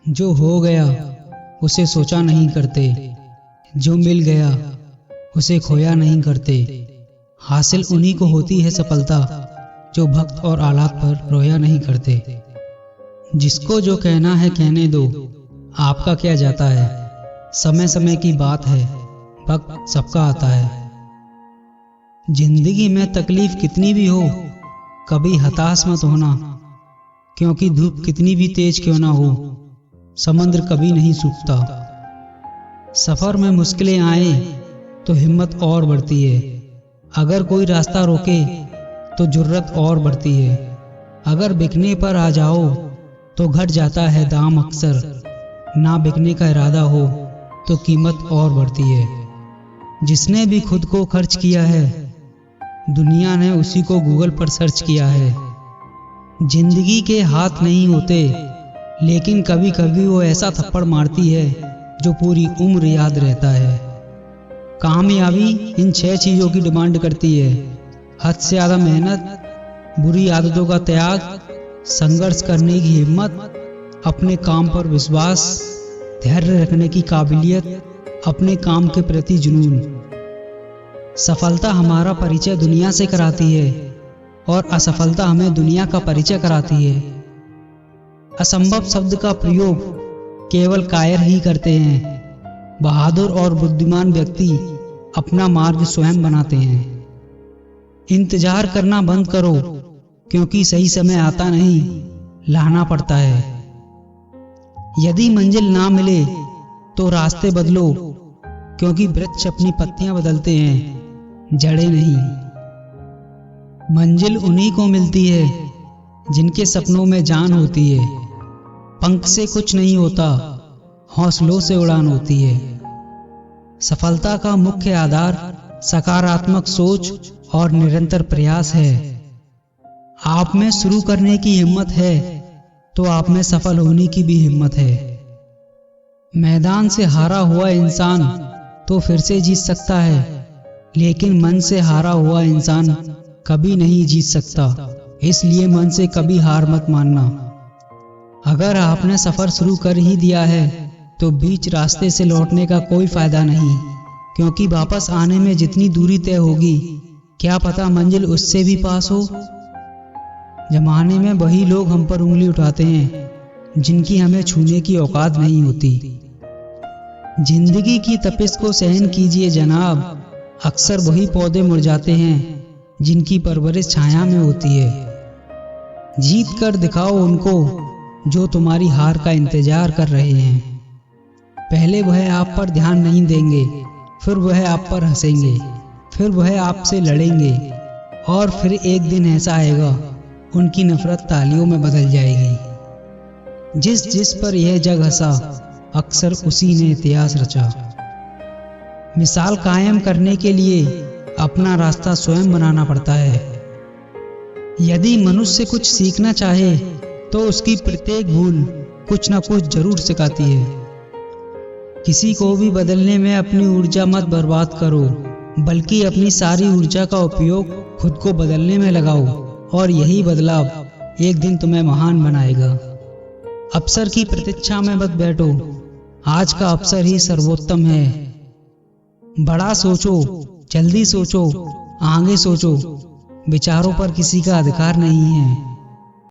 जो हो गया उसे सोचा नहीं करते, जो मिल गया उसे खोया नहीं करते। हासिल उन्हीं को होती है सफलता जो वक्त और आलात पर रोया नहीं करते। जिसको जो कहना है कहने दो, आपका क्या जाता है। समय समय की बात है, वक्त सबका आता है। जिंदगी में तकलीफ कितनी भी हो, कभी हताश मत होना, क्योंकि धूप कितनी भी तेज क्यों ना हो, समुद्र कभी नहीं सूखता। सफर में मुश्किलें आए तो हिम्मत और बढ़ती है। अगर कोई रास्ता रोके तो जुर्रत और बढ़ती है। अगर बिकने पर आ जाओ तो घट जाता है दाम अक्सर। ना बिकने का इरादा हो तो कीमत और बढ़ती है। जिसने भी खुद को खर्च किया है, दुनिया ने उसी को गूगल पर सर्च किया है। जिंदगी के हाथ नहीं होते, लेकिन कभी कभी वो ऐसा थप्पड़ मारती है जो पूरी उम्र याद रहता है। कामयाबी इन 6 चीजों की डिमांड करती है: हद से ज्यादा मेहनत, बुरी आदतों का त्याग, संघर्ष करने की हिम्मत, अपने काम पर विश्वास, धैर्य रखने की काबिलियत, अपने काम के प्रति जुनून। सफलता हमारा परिचय दुनिया से कराती है और असफलता हमें दुनिया का परिचय कराती है। असंभव शब्द का प्रयोग केवल कायर ही करते हैं। बहादुर और बुद्धिमान व्यक्ति अपना मार्ग स्वयं बनाते हैं। इंतजार करना बंद करो, क्योंकि सही समय आता नहीं, लाना पड़ता है। यदि मंजिल ना मिले तो रास्ते बदलो, क्योंकि वृक्ष अपनी पत्तियां बदलते हैं, जड़ें नहीं। मंजिल उन्हीं को मिलती है जिनके सपनों में जान होती है। पंख से कुछ नहीं होता, हौसलों से उड़ान होती है। सफलता का मुख्य आधार सकारात्मक सोच और निरंतर प्रयास है। आप में शुरू करने की हिम्मत है तो आप में सफल होने की भी हिम्मत है। मैदान से हारा हुआ इंसान तो फिर से जीत सकता है, लेकिन मन से हारा हुआ इंसान कभी नहीं जीत सकता। इसलिए मन से कभी हार मत मानना। अगर आपने सफर शुरू कर ही दिया है तो बीच रास्ते से लौटने का कोई फायदा नहीं, क्योंकि वापस आने में जितनी दूरी तय होगी, क्या पता मंजिल उससे भी पास हो। जमाने में वही लोग हम पर उंगली उठाते हैं जिनकी हमें छूने की औकात नहीं होती। जिंदगी की तपिश को सहन कीजिए जनाब, अक्सर वही पौधे मुरझाते हैं जिनकी परवरिश छाया में होती है। जीत कर दिखाओ उनको जो तुम्हारी हार का इंतजार कर रहे हैं। पहले वह आप पर ध्यान नहीं देंगे, फिर वह आप पर हंसेंगे, फिर वह आपसे लड़ेंगे, और फिर एक दिन ऐसा आएगा उनकी नफरत तालियों में बदल जाएगी। जिस जिस पर यह जग हंसा, अक्सर उसी ने इतिहास रचा। मिसाल कायम करने के लिए अपना रास्ता स्वयं बनाना पड़ता है। यदि मनुष्य कुछ सीखना चाहे तो उसकी प्रत्येक भूल कुछ न कुछ जरूर सिखाती है। किसी को भी बदलने में अपनी ऊर्जा मत बर्बाद करो, बल्कि अपनी सारी ऊर्जा का उपयोग खुद को बदलने में लगाओ, और यही बदलाव एक दिन तुम्हें महान बनाएगा। अवसर की प्रतीक्षा में मत बैठो, आज का अवसर ही सर्वोत्तम है। बड़ा सोचो, जल्दी सोचो, आगे सोचो। विचारों पर किसी का अधिकार नहीं है।